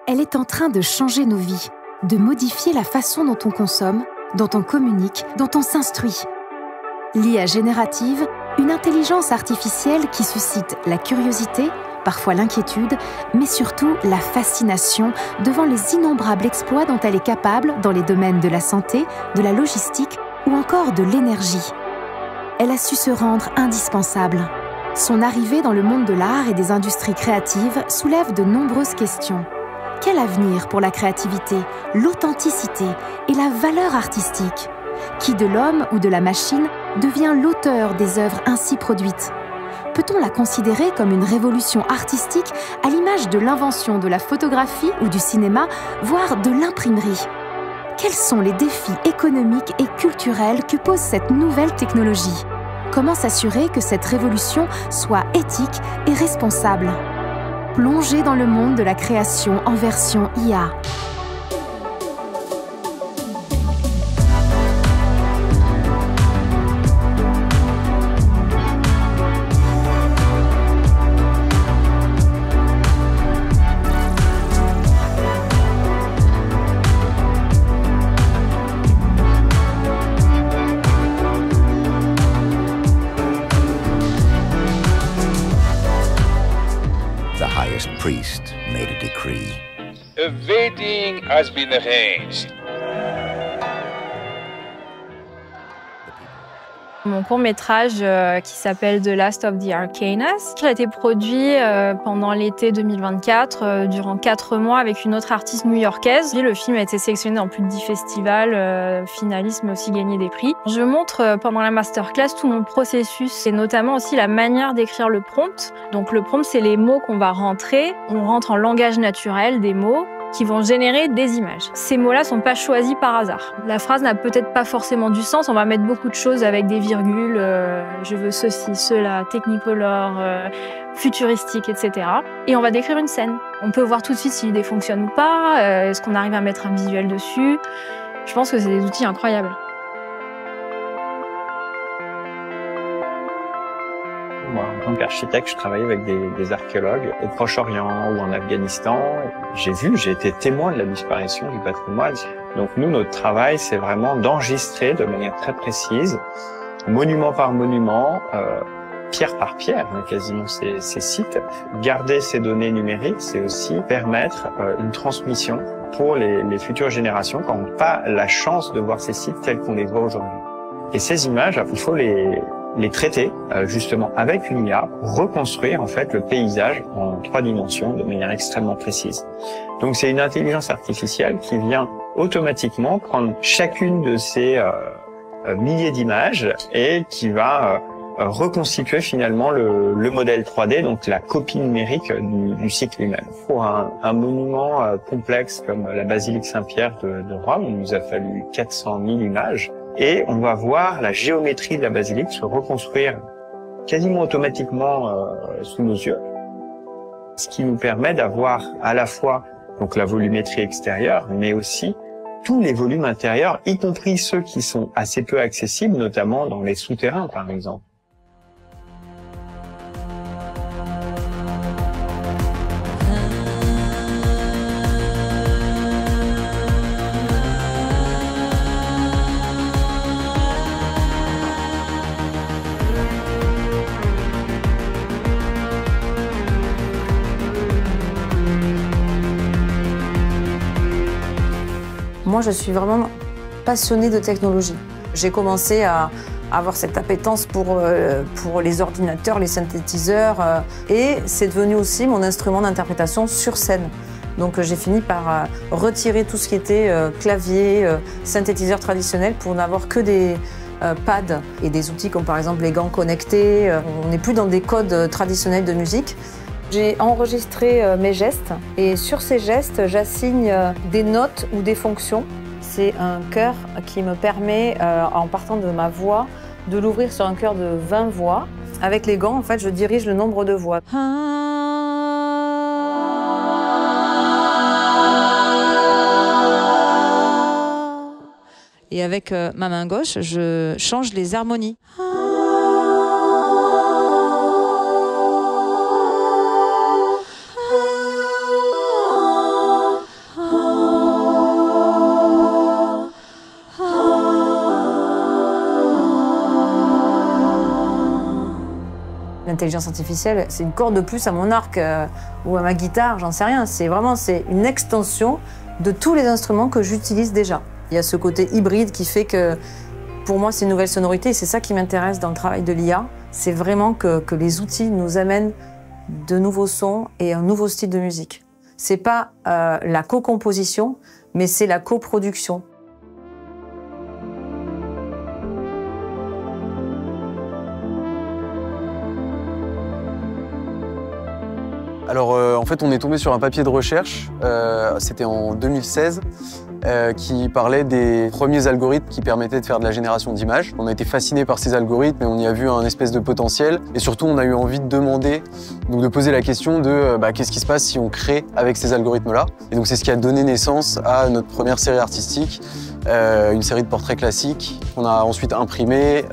Elle est en train de changer nos vies, de modifier la façon dont on consomme, dont on communique, dont on s'instruit. L'IA générative, une intelligence artificielle qui suscite la curiosité, parfois l'inquiétude, mais surtout la fascination devant les innombrables exploits dont elle est capable dans les domaines de la santé, de la logistique ou encore de l'énergie. Elle a su se rendre indispensable. Son arrivée dans le monde de l'art et des industries créatives soulève de nombreuses questions. Quel avenir pour la créativité, l'authenticité et la valeur artistique? Qui de l'homme ou de la machine devient l'auteur des œuvres ainsi produites? Peut-on la considérer comme une révolution artistique à l'image de l'invention de la photographie ou du cinéma, voire de l'imprimerie? Quels sont les défis économiques et culturels que pose cette nouvelle technologie? Comment s'assurer que cette révolution soit éthique et responsable? Plongez dans le monde de la création en version IA. Priest made a decree. A wedding has been arranged. Mon court-métrage qui s'appelle The Last of the Arcanas a été produit pendant l'été 2024, durant 4 mois avec une autre artiste new-yorkaise. Le film a été sélectionné dans plus de 10 festivals, finaliste, mais aussi gagné des prix. Je montre pendant la masterclass tout mon processus et notamment aussi la manière d'écrire le prompt. Donc le prompt, c'est les mots qu'on va rentrer. On rentre en langage naturel des mots qui vont générer des images. Ces mots-là sont pas choisis par hasard. La phrase n'a peut-être pas forcément du sens, on va mettre beaucoup de choses avec des virgules, je veux ceci, cela, technicolor, futuristique, etc. Et on va décrire une scène. On peut voir tout de suite si l'idée fonctionne ou pas, est-ce qu'on arrive à mettre un visuel dessus. Je pense que c'est des outils incroyables. Moi, en tant qu'architecte, je travaillais avec des archéologues au Proche-Orient ou en Afghanistan. J'ai été témoin de la disparition du patrimoine. Donc nous, notre travail, c'est vraiment d'enregistrer de manière très précise, monument par monument, pierre par pierre, quasiment ces sites. Garder ces données numériques, c'est aussi permettre une transmission pour les futures générations qui n'ont pas la chance de voir ces sites tels qu'on les voit aujourd'hui. Et ces images, il faut les traiter justement avec une IA, reconstruire en fait le paysage en 3 dimensions de manière extrêmement précise. Donc c'est une intelligence artificielle qui vient automatiquement prendre chacune de ces milliers d'images et qui va reconstituer finalement le modèle 3D, donc la copie numérique du site lui-même. Pour un monument complexe comme la basilique Saint-Pierre de Rome, il nous a fallu 400 000 images. Et on va voir la géométrie de la basilique se reconstruire quasiment automatiquement sous nos yeux. Ce qui nous permet d'avoir à la fois donc la volumétrie extérieure, mais aussi tous les volumes intérieurs, y compris ceux qui sont assez peu accessibles, notamment dans les souterrains par exemple. Moi, je suis vraiment passionnée de technologie. J'ai commencé à avoir cette appétence pour les ordinateurs, les synthétiseurs, et c'est devenu aussi mon instrument d'interprétation sur scène. Donc j'ai fini par retirer tout ce qui était clavier, synthétiseur traditionnel pour n'avoir que des pads et des outils comme par exemple les gants connectés. On n'est plus dans des codes traditionnels de musique. J'ai enregistré mes gestes et sur ces gestes, j'assigne des notes ou des fonctions. C'est un chœur qui me permet, en partant de ma voix, de l'ouvrir sur un chœur de 20 voix. Avec les gants, en fait, je dirige le nombre de voix. Et avec ma main gauche, je change les harmonies. l'intelligence artificielle, c'est une corde de plus à mon arc ou à ma guitare, j'en sais rien. C'est une extension de tous les instruments que j'utilise déjà. Il y a ce côté hybride qui fait que, pour moi, c'est une nouvelle sonorité et c'est ça qui m'intéresse dans le travail de l'IA. C'est vraiment que les outils nous amènent de nouveaux sons et un nouveau style de musique. C'est pas la co-composition, mais c'est la coproduction. Alors en fait on est tombé sur un papier de recherche, c'était en 2016, qui parlait des premiers algorithmes qui permettaient de faire de la génération d'images. On a été fascinés par ces algorithmes et on y a vu un espèce de potentiel. Et surtout on a eu envie de demander, donc de poser la question de qu'est-ce qui se passe si on crée avec ces algorithmes-là. Et donc c'est ce qui a donné naissance à notre première série artistique, une série de portraits classiques qu'on a ensuite imprimé,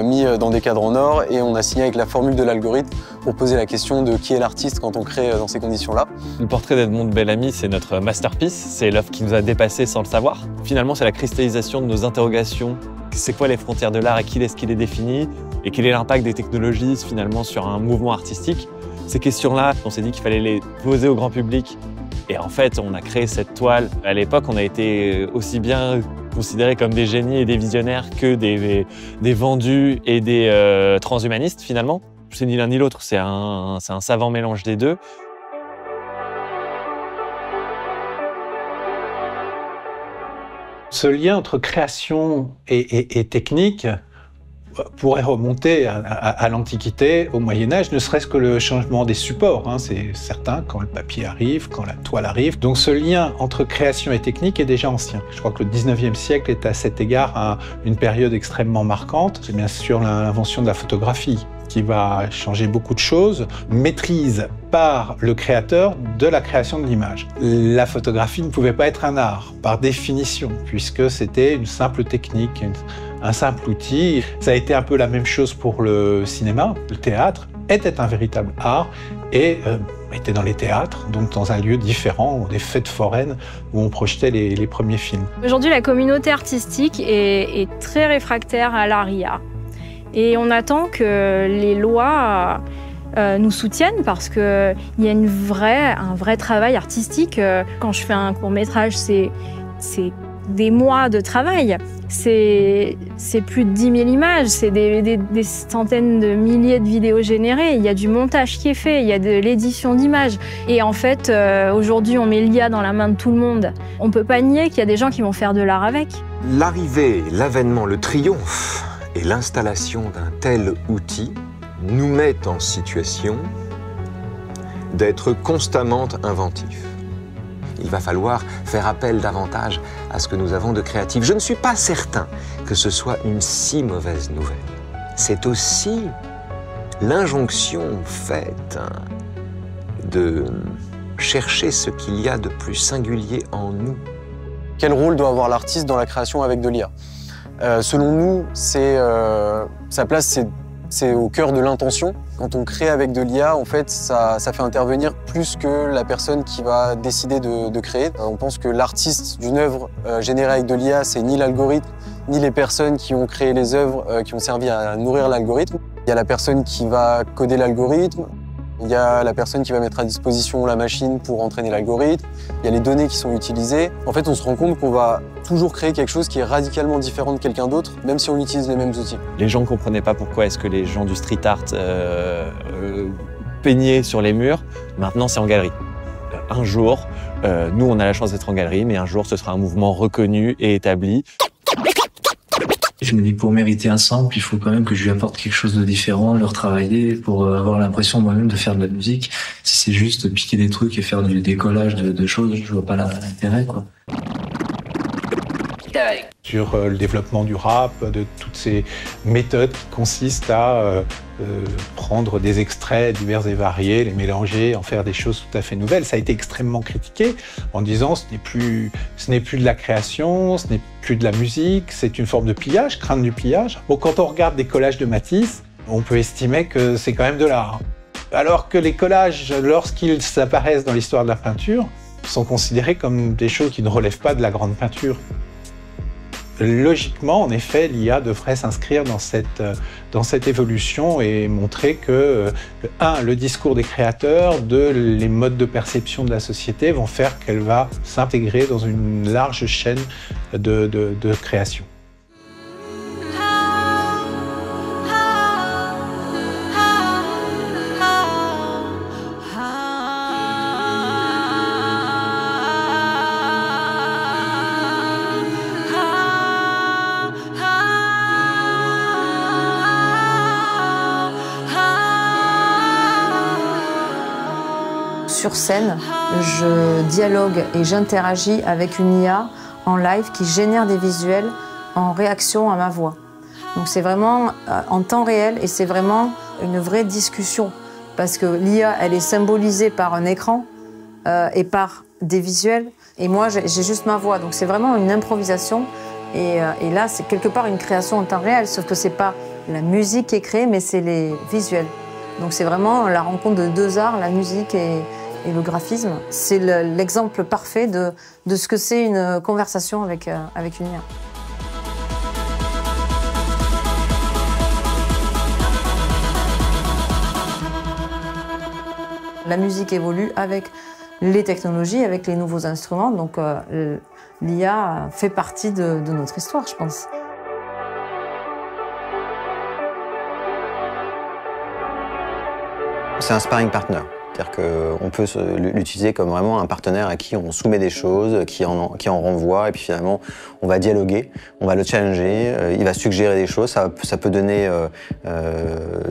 mis dans des cadres en or et on a signé avec la formule de l'algorithme pour poser la question de qui est l'artiste quand on crée dans ces conditions-là. Le portrait d'Edmond de Bellamy, c'est notre masterpiece, c'est l'œuvre qui nous a dépassés sans le savoir. Finalement, c'est la cristallisation de nos interrogations. C'est quoi les frontières de l'art et qui est-ce qui les définit? Et quel est l'impact des technologies finalement sur un mouvement artistique? Ces questions-là, on s'est dit qu'il fallait les poser au grand public. Et en fait, on a créé cette toile. À l'époque, on a été aussi bien considérés comme des génies et des visionnaires que des vendus et des transhumanistes finalement. C'est ni l'un ni l'autre, c'est un savant mélange des deux. Ce lien entre création et technique pourrait remonter à l'Antiquité, au Moyen-Âge, ne serait-ce que le changement des supports. C'est certain, quand le papier arrive, quand la toile arrive. Donc ce lien entre création et technique est déjà ancien. Je crois que le 19e siècle est à cet égard une période extrêmement marquante. C'est bien sûr l'invention de la photographie qui va changer beaucoup de choses, maîtrise par le créateur de la création de l'image. La photographie ne pouvait pas être un art, par définition, puisque c'était une simple technique, un simple outil. Ça a été un peu la même chose pour le cinéma. Le théâtre était un véritable art et était dans les théâtres, donc dans un lieu différent, des fêtes foraines où on projetait les premiers films. Aujourd'hui, la communauté artistique est très réfractaire à l'art IA. Et on attend que les lois nous soutiennent parce qu'il y a un vrai travail artistique. Quand je fais un court-métrage, c'est des mois de travail. C'est plus de 10 000 images, c'est des centaines de milliers de vidéos générées. Il y a du montage qui est fait, il y a de l'édition d'images. Et en fait, aujourd'hui, on met l'IA dans la main de tout le monde. On ne peut pas nier qu'il y a des gens qui vont faire de l'art avec. L'arrivée, l'avènement, le triomphe et l'installation d'un tel outil nous mettent en situation d'être constamment inventifs. Il va falloir faire appel davantage à ce que nous avons de créatif. Je ne suis pas certain que ce soit une si mauvaise nouvelle. C'est aussi l'injonction faite de chercher ce qu'il y a de plus singulier en nous. Quel rôle doit avoir l'artiste dans la création avec de l'IA? Selon nous, sa place, c'est au cœur de l'intention. Quand on crée avec de l'IA, en fait, ça fait intervenir plus que la personne qui va décider de créer. On pense que l'artiste d'une œuvre générée avec de l'IA, c'est ni l'algorithme, ni les personnes qui ont créé les œuvres qui ont servi à nourrir l'algorithme. Il y a la personne qui va coder l'algorithme, il y a la personne qui va mettre à disposition la machine pour entraîner l'algorithme, il y a les données qui sont utilisées. En fait, on se rend compte qu'on va toujours créer quelque chose qui est radicalement différent de quelqu'un d'autre, même si on utilise les mêmes outils. Les gens ne comprenaient pas pourquoi est-ce que les gens du street art peignaient sur les murs. Maintenant, c'est en galerie. Un jour, nous, on a la chance d'être en galerie, mais un jour, ce sera un mouvement reconnu et établi. Je me dis que pour mériter un sample, il faut quand même que je lui apporte quelque chose de différent, le retravailler pour avoir l'impression moi-même de faire de la musique. Si c'est juste piquer des trucs et faire du décollage de choses, je vois pas l'intérêt, quoi. Sur le développement du rap, de toutes ces méthodes qui consistent à prendre des extraits divers et variés, les mélanger, en faire des choses tout à fait nouvelles. Ça a été extrêmement critiqué en disant ce n'est plus de la création, ce n'est plus de la musique, c'est une forme de pillage, crainte du pillage. Bon, quand on regarde des collages de Matisse, on peut estimer que c'est quand même de l'art. Alors que les collages, lorsqu'ils apparaissent dans l'histoire de la peinture, sont considérés comme des choses qui ne relèvent pas de la grande peinture. logiquement, en effet, l'IA devrait s'inscrire dans cette évolution et montrer que, le discours des créateurs, les modes de perception de la société vont faire qu'elle va s'intégrer dans une large chaîne de création. Sur scène, je dialogue et j'interagis avec une IA en live qui génère des visuels en réaction à ma voix. Donc c'est vraiment en temps réel et c'est vraiment une vraie discussion parce que l'IA, elle est symbolisée par un écran et par des visuels et moi j'ai juste ma voix. Donc c'est vraiment une improvisation et là c'est quelque part une création en temps réel, sauf que c'est pas la musique qui est créée mais c'est les visuels. Donc c'est vraiment la rencontre de deux arts, la musique et le graphisme. C'est l'exemple parfait de ce que c'est une conversation avec une IA. La musique évolue avec les technologies, avec les nouveaux instruments. Donc l'IA fait partie de notre histoire, je pense. C'est un sparring partner. C'est-à-dire qu'on peut l'utiliser comme vraiment un partenaire à qui on soumet des choses, qui en renvoie, et puis finalement, on va dialoguer, on va le challenger, il va suggérer des choses, ça peut donner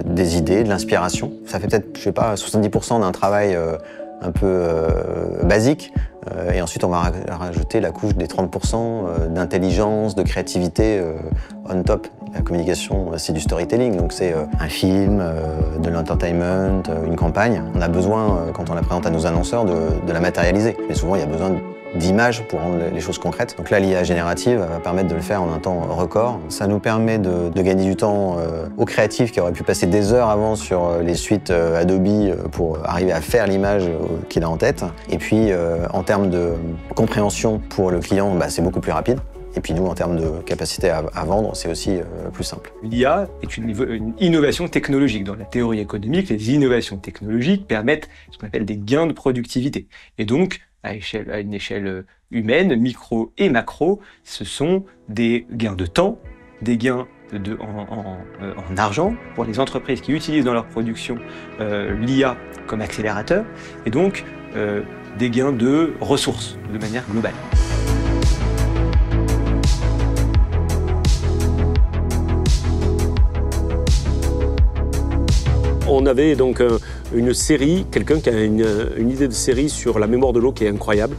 des idées, de l'inspiration. Ça fait peut-être, je sais pas, 70% d'un travail un peu basique, et ensuite on va rajouter la couche des 30% d'intelligence, de créativité on top. La communication, c'est du storytelling, donc c'est un film, de l'entertainment, une campagne. On a besoin, quand on la présente à nos annonceurs, de la matérialiser. Mais souvent, il y a besoin d'images pour rendre les choses concrètes. Donc là, l'IA générative va permettre de le faire en un temps record. Ça nous permet de gagner du temps aux créatifs qui auraient pu passer des heures avant sur les suites Adobe pour arriver à faire l'image qu'il a en tête. Et puis, en termes de compréhension pour le client, c'est beaucoup plus rapide. Et puis nous, en termes de capacité à vendre, c'est aussi plus simple. L'IA est une innovation technologique. Dans la théorie économique, les innovations technologiques permettent ce qu'on appelle des gains de productivité. Et donc, à une échelle humaine, micro et macro, ce sont des gains de temps, des gains en argent pour les entreprises qui utilisent dans leur production l'IA comme accélérateur, et donc des gains de ressources de manière globale. On avait donc une série, quelqu'un qui a une idée de série sur la mémoire de l'eau qui est incroyable,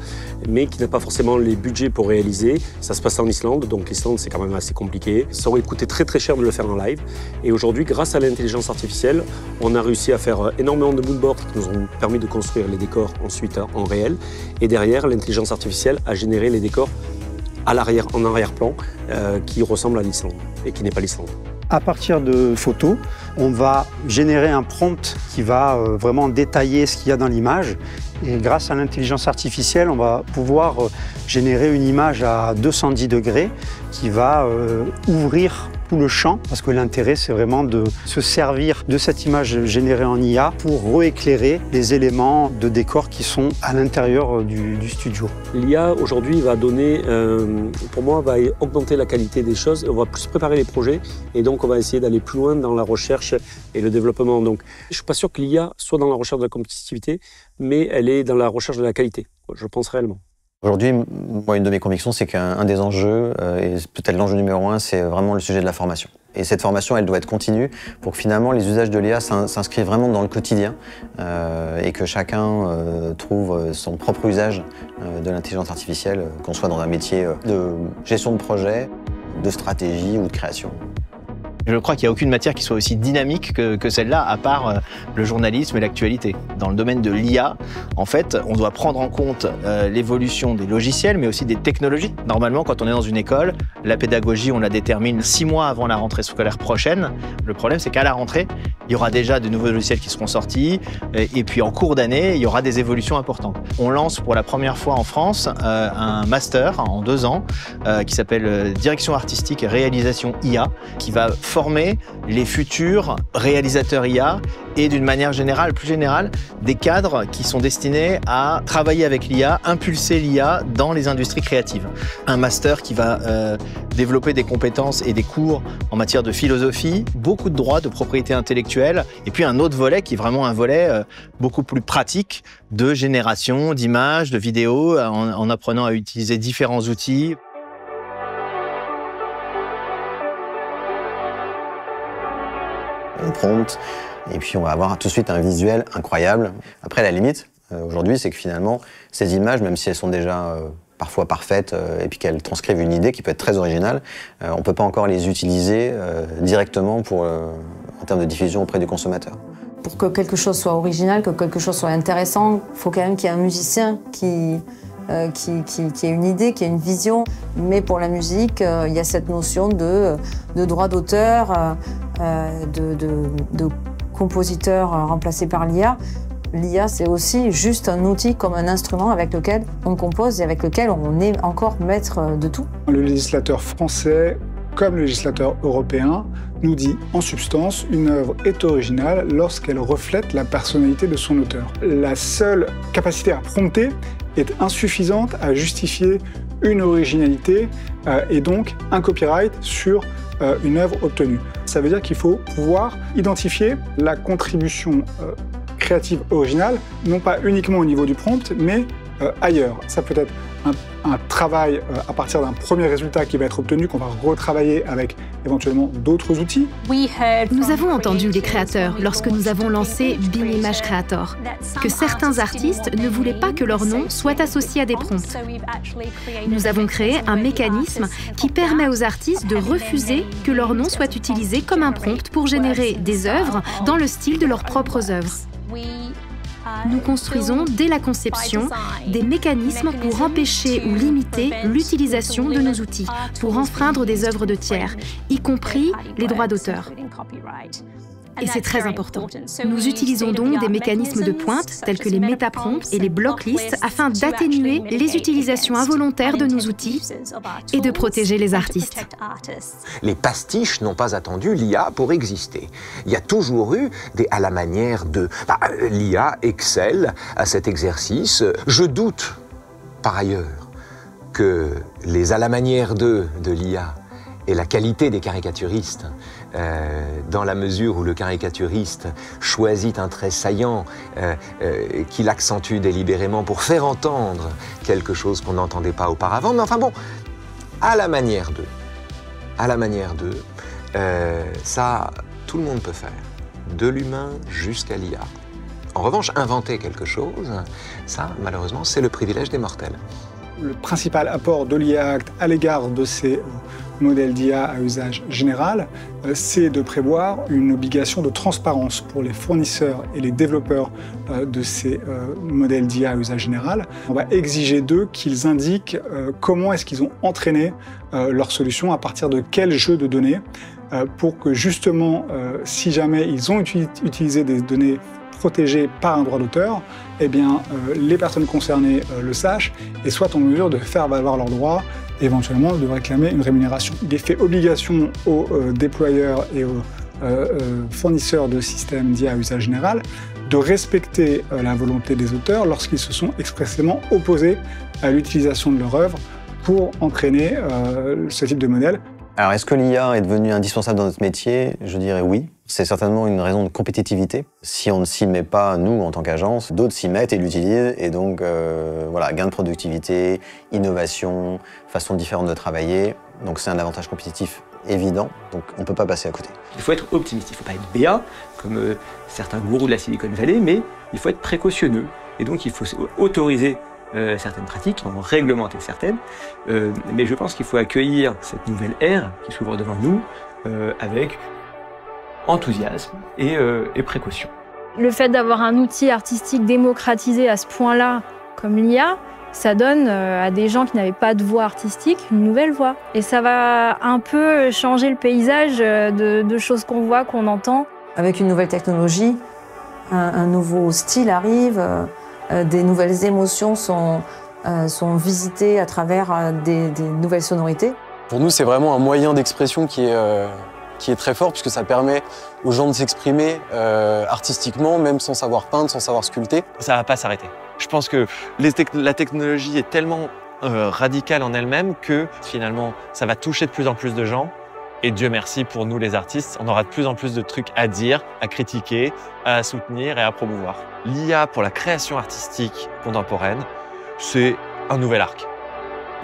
mais qui n'a pas forcément les budgets pour réaliser. Ça se passe en Islande, donc l'Islande c'est quand même assez compliqué. Ça aurait coûté très très cher de le faire en live. Et aujourd'hui, grâce à l'intelligence artificielle, on a réussi à faire énormément de moodboards qui nous ont permis de construire les décors ensuite en réel. Et derrière, l'intelligence artificielle a généré les décors en arrière-plan qui ressemblent à l'Islande et qui n'est pas l'Islande. À partir de photos, on va générer un prompt qui va vraiment détailler ce qu'il y a dans l'image. Et grâce à l'intelligence artificielle, on va pouvoir générer une image à 210 degrés qui va ouvrir tout le champ, parce que l'intérêt, c'est vraiment de se servir de cette image générée en IA pour rééclairer les éléments de décor qui sont à l'intérieur du studio. L'IA, aujourd'hui, va donner, pour moi, va augmenter la qualité des choses. On va plus préparer les projets et donc on va essayer d'aller plus loin dans la recherche et le développement. Donc, je ne suis pas sûr que l'IA soit dans la recherche de la compétitivité, mais elle est dans la recherche de la qualité, je pense réellement. Aujourd'hui, moi, une de mes convictions, c'est qu'un des enjeux, et peut-être l'enjeu numéro 1, c'est vraiment le sujet de la formation. Et cette formation, elle doit être continue pour que finalement les usages de l'IA s'inscrivent vraiment dans le quotidien et que chacun trouve son propre usage de l'intelligence artificielle, qu'on soit dans un métier de gestion de projet, de stratégie ou de création. Je crois qu'il n'y a aucune matière qui soit aussi dynamique que celle-là, à part le journalisme et l'actualité. Dans le domaine de l'IA, en fait, on doit prendre en compte l'évolution des logiciels, mais aussi des technologies. Normalement, quand on est dans une école, la pédagogie, on la détermine 6 mois avant la rentrée scolaire prochaine. Le problème, c'est qu'à la rentrée, il y aura déjà de nouveaux logiciels qui seront sortis, et puis en cours d'année, il y aura des évolutions importantes. On lance pour la première fois en France un master en 2 ans qui s'appelle Direction artistique et réalisation IA, qui va former les futurs réalisateurs IA et d'une manière générale, plus générale, des cadres qui sont destinés à travailler avec l'IA, impulser l'IA dans les industries créatives. Un master qui va développer des compétences et des cours en matière de philosophie, beaucoup de droits, de propriété intellectuelle, et puis un autre volet qui est vraiment un volet beaucoup plus pratique de génération d'images, de vidéos, en apprenant à utiliser différents outils. On prompte, et puis on va avoir tout de suite un visuel incroyable. Après, la limite, aujourd'hui, c'est que finalement, ces images, même si elles sont déjà parfois parfaites, et puis qu'elles transcrivent une idée qui peut être très originale, on ne peut pas encore les utiliser directement en termes de diffusion auprès du consommateur. Pour que quelque chose soit original, que quelque chose soit intéressant, il faut quand même qu'il y ait un musicien qui ait une idée, qui ait une vision. Mais pour la musique, il y a cette notion de droit d'auteur, de compositeur remplacé par l'IA. L'IA, c'est aussi juste un outil comme un instrument avec lequel on compose et avec lequel on est encore maître de tout. Le législateur français, comme le législateur européen, nous dit en substance une œuvre est originale lorsqu'elle reflète la personnalité de son auteur. La seule capacité à prompter est insuffisante à justifier une originalité et donc un copyright sur une œuvre obtenue. Ça veut dire qu'il faut pouvoir identifier la contribution créative originale, non pas uniquement au niveau du prompt, mais ailleurs. Ça peut être un travail à partir d'un premier résultat qui va être obtenu, qu'on va retravailler avec éventuellement d'autres outils. Nous avons entendu les créateurs lorsque nous avons lancé Bing Image Creator, que certains artistes ne voulaient pas que leur nom soit associé à des prompts. Nous avons créé un mécanisme qui permet aux artistes de refuser que leur nom soit utilisé comme un prompt pour générer des œuvres dans le style de leurs propres œuvres. Nous construisons, dès la conception, des mécanismes pour empêcher ou limiter l'utilisation de nos outils, pour enfreindre des œuvres de tiers, y compris les droits d'auteur. Et c'est très important. Nous utilisons donc des mécanismes de pointe, tels que les métaprompts et les blocklists, afin d'atténuer les utilisations involontaires de nos outils et de protéger les artistes. Les pastiches n'ont pas attendu l'IA pour exister. Il y a toujours eu des à la manière de... l'IA excelle à cet exercice. Je doute, par ailleurs, que les à la manière de l'IA et la qualité des caricaturistes, dans la mesure où le caricaturiste choisit un trait saillant qu'il accentue délibérément pour faire entendre quelque chose qu'on n'entendait pas auparavant. Mais enfin bon, à la manière d'eux, ça, tout le monde peut faire, de l'humain jusqu'à l'IA. En revanche, inventer quelque chose, ça, malheureusement, c'est le privilège des mortels. Le principal apport de l'IA Act à l'égard de ces modèles d'IA à usage général, c'est de prévoir une obligation de transparence pour les fournisseurs et les développeurs de ces modèles d'IA à usage général. On va exiger d'eux qu'ils indiquent comment est-ce qu'ils ont entraîné leur solution, à partir de quel jeu de données, pour que justement, si jamais ils ont utilisé des données protégées par un droit d'auteur, eh bien, les personnes concernées le sachent et soient en mesure de faire valoir leurs droits, éventuellement de réclamer une rémunération. Il est fait obligation aux déployeurs et aux fournisseurs de systèmes d'IA à usage général de respecter la volonté des auteurs lorsqu'ils se sont expressément opposés à l'utilisation de leur œuvre pour entraîner ce type de modèle. Alors, est-ce que l'IA est devenue indispensable dans notre métier? Je dirais oui. C'est certainement une raison de compétitivité. Si on ne s'y met pas, nous, en tant qu'agence, d'autres s'y mettent et l'utilisent. Et donc, voilà, gain de productivité, innovation, façon différente de travailler. Donc, c'est un avantage compétitif évident. Donc, on ne peut pas passer à côté. Il faut être optimiste. Il ne faut pas être béat, comme certains gourous de la Silicon Valley, mais il faut être précautionneux. Et donc, il faut autoriser certaines pratiques, en réglementer certaines, mais je pense qu'il faut accueillir cette nouvelle ère qui s'ouvre devant nous avec enthousiasme et précaution. Le fait d'avoir un outil artistique démocratisé à ce point-là, comme l'IA, ça donne à des gens qui n'avaient pas de voix artistique une nouvelle voix. Et ça va un peu changer le paysage de choses qu'on voit, qu'on entend. Avec une nouvelle technologie, un nouveau style arrive, des nouvelles émotions sont visitées à travers des nouvelles sonorités. Pour nous, c'est vraiment un moyen d'expression qui est très fort, puisque ça permet aux gens de s'exprimer artistiquement, même sans savoir peindre, sans savoir sculpter. Ça va pas s'arrêter. Je pense que la technologie est tellement radicale en elle-même que finalement, ça va toucher de plus en plus de gens. Et Dieu merci pour nous les artistes, on aura de plus en plus de trucs à dire, à critiquer, à soutenir et à promouvoir. L'IA pour la création artistique contemporaine, c'est un nouvel arc.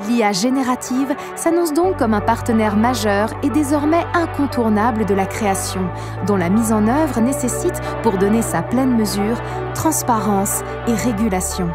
L'IA générative s'annonce donc comme un partenaire majeur et désormais incontournable de la création, dont la mise en œuvre nécessite, pour donner sa pleine mesure, transparence et régulation.